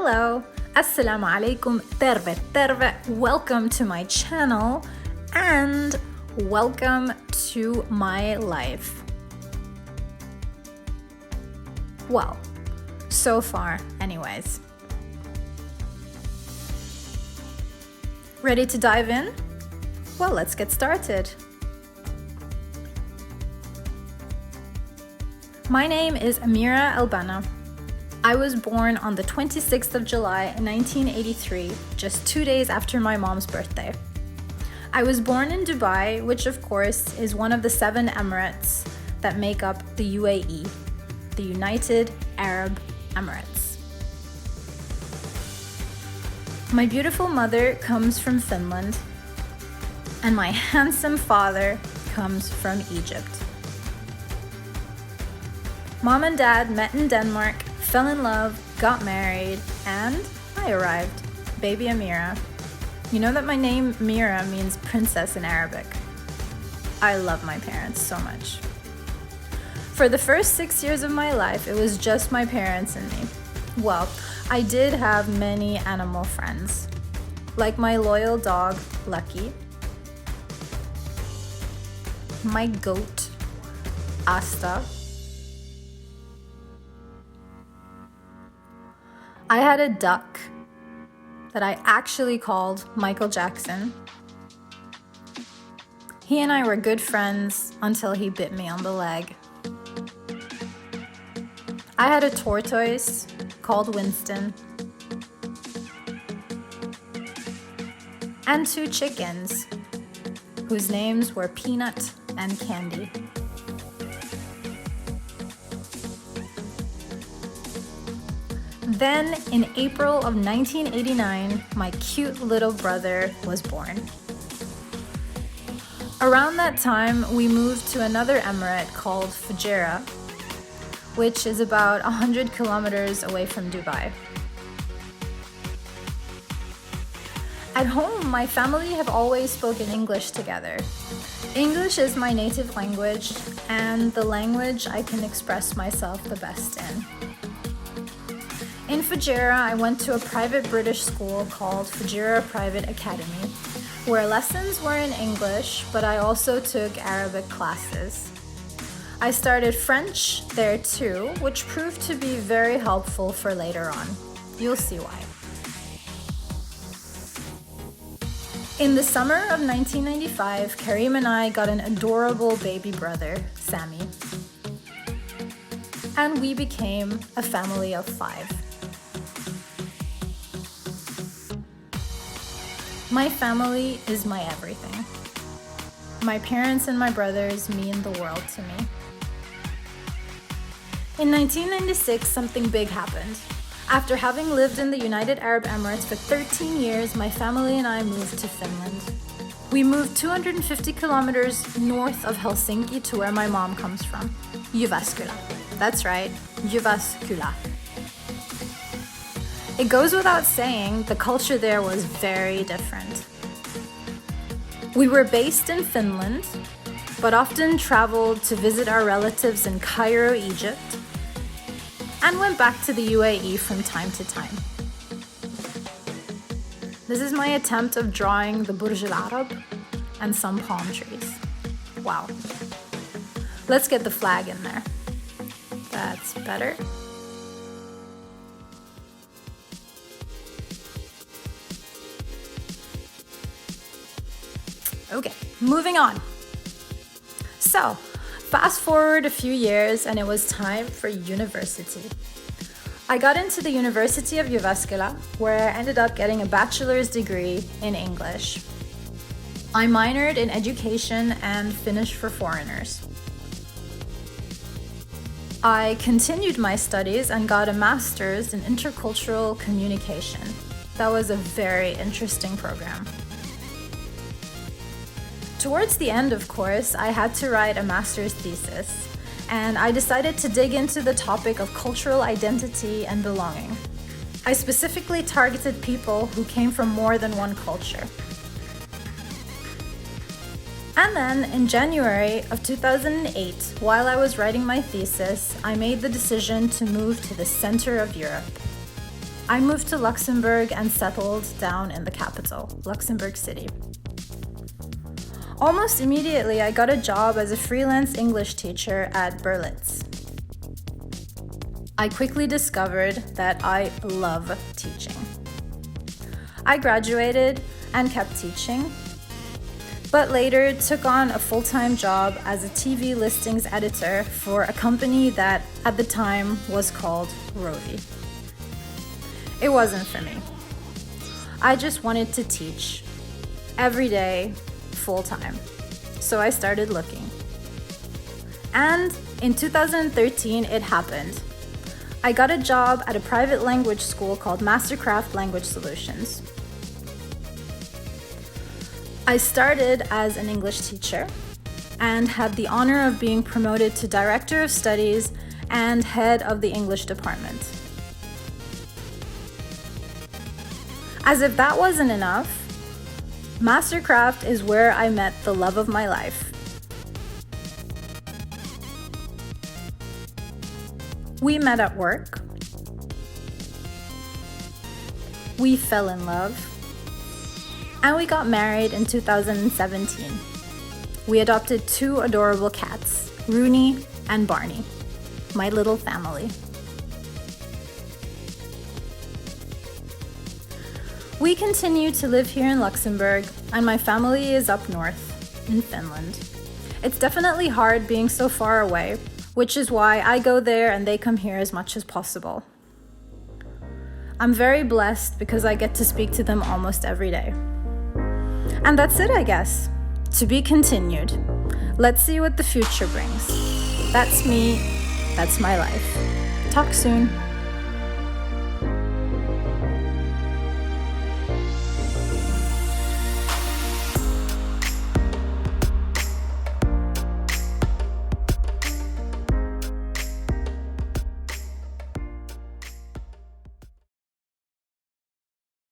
Hello, Assalamu alaikum, terve. Welcome to my channel and welcome to my life. Well, so far anyways. Ready to dive in? Well, let's get started. My name is Amira Elbanna. I was born on the 26th of July 1983, just 2 days after my mom's birthday. I was born in Dubai, which of course is one of the 7 Emirates that make up the UAE, the United Arab Emirates. My beautiful mother comes from Finland, and my handsome father comes from Egypt. Mom and Dad met in Denmark, fell in love, got married, and I arrived, baby Amira. You know that my name Amira means princess in Arabic. I love my parents so much. For the first 6 years of my life, it was just my parents and me. Well, I did have many animal friends, like my loyal dog, Lucky, my goat, Asta. I had a duck that I actually called Michael Jackson. He and I were good friends until he bit me on the leg. I had a tortoise called Winston and 2 chickens whose names were Peanut and Candy. Then, in April of 1989, my cute little brother was born. Around that time, we moved to another emirate called Fujairah, which is about 100 kilometers away from Dubai. At home, my family have always spoken English together. English is my native language and the language I can express myself the best in. In Fujairah, I went to a private British school called Fujairah Private Academy, where lessons were in English, but I also took Arabic classes. I started French there too, which proved to be very helpful for later on. You'll see why. In the summer of 1995, Karim and I got an adorable baby brother, Sammy. And we became a family of 5. My family is my everything. My parents and my brothers mean the world to me. In 1996, something big happened. After having lived in the United Arab Emirates for 13 years, my family and I moved to Finland. We moved 250 kilometers north of Helsinki to where my mom comes from, Jyväskylä. That's right, Jyväskylä. It goes without saying, the culture there was very different. We were based in Finland, but often traveled to visit our relatives in Cairo, Egypt, and went back to the UAE from time to time. This is my attempt of drawing the Burj Al Arab and some palm trees. Wow. Let's get the flag in there. That's better. Okay, moving on. So, fast forward a few years and it was time for university. I got into the University of Jyväskylä, where I ended up getting a bachelor's degree in English. I minored in education and Finnish for foreigners. I continued my studies and got a master's in intercultural communication. That was a very interesting program. Towards the end, of course, I had to write a master's thesis, and I decided to dig into the topic of cultural identity and belonging. I specifically targeted people who came from more than one culture. And then, in January of 2008, while I was writing my thesis, I made the decision to move to the center of Europe. I moved to Luxembourg and settled down in the capital, Luxembourg City. Almost immediately, I got a job as a freelance English teacher at Berlitz. I quickly discovered that I love teaching. I graduated and kept teaching, but later took on a full-time job as a TV listings editor for a company that at the time was called Rovi. It wasn't for me. I just wanted to teach every day, full-time. So I started looking. And in 2013, it happened. I got a job at a private language school called Mastercraft Language Solutions. I started as an English teacher and had the honor of being promoted to Director of Studies and Head of the English Department. As if that wasn't enough, Mastercraft is where I met the love of my life. We met at work. We fell in love. And we got married in 2017. We adopted 2 adorable cats, Rooney and Barney, my little family. We continue to live here in Luxembourg, and my family is up north in Finland. It's definitely hard being so far away, which is why I go there and they come here as much as possible. I'm very blessed because I get to speak to them almost every day. And that's it, I guess. To be continued. Let's see what the future brings. That's me. That's my life. Talk soon.